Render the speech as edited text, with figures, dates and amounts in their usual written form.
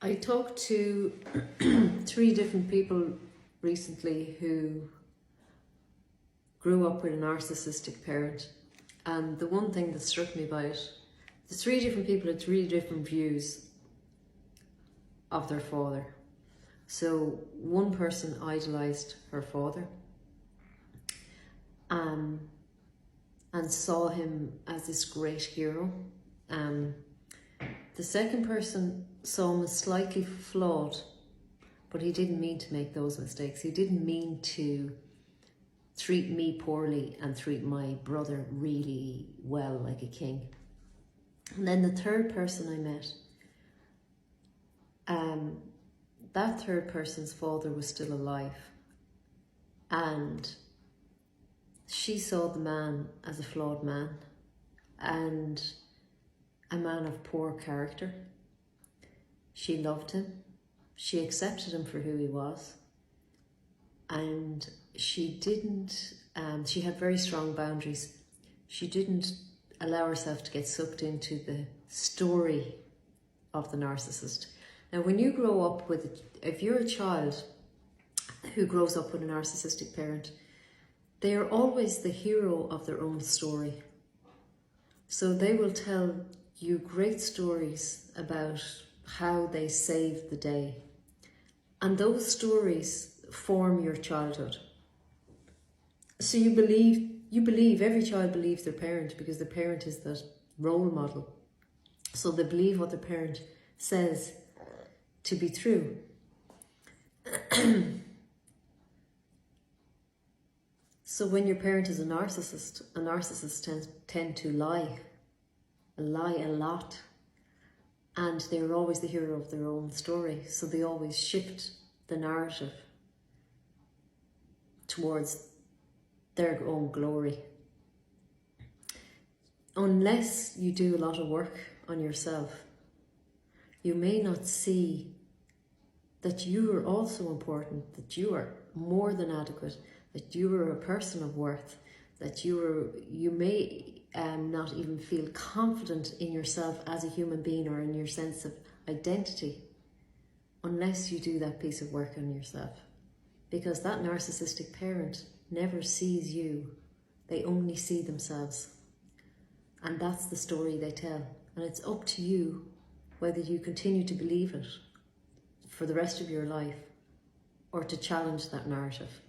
I talked to three different people recently who grew up with a narcissistic parent, and the one thing that struck me about it, the three different people had three different views of their father. So one person idolized her father and saw him as this great hero. The second person saw him as slightly flawed, but he didn't mean to make those mistakes. He didn't mean to treat me poorly and treat my brother really well, like a king. And then the third person I met, that third person's father was still alive, and she saw the man as a flawed man and a man of poor character. She loved him, she accepted him for who he was, and she didn't, she had very strong boundaries. She didn't allow herself to get sucked into the story of the narcissist. Now, when you grow up with, if you're a child who grows up with a narcissistic parent, they are always the hero of their own story. So they will tell you great stories about how they saved the day. And those stories form your childhood. So you believe, every child believes their parent because the parent is that role model. So they believe what the parent says to be true. So when your parent is a narcissist tend to lie a lot, and they're always the hero of their own story. So they always shift the narrative towards their own glory. Unless you do a lot of work on yourself, you may not see that you are also important, that you are more than adequate, that you are a person of worth, that you may not even feel confident in yourself as a human being or in your sense of identity, unless you do that piece of work on yourself. Because that narcissistic parent never sees you, they only see themselves. And that's the story they tell. And it's up to you whether you continue to believe it for the rest of your life or to challenge that narrative.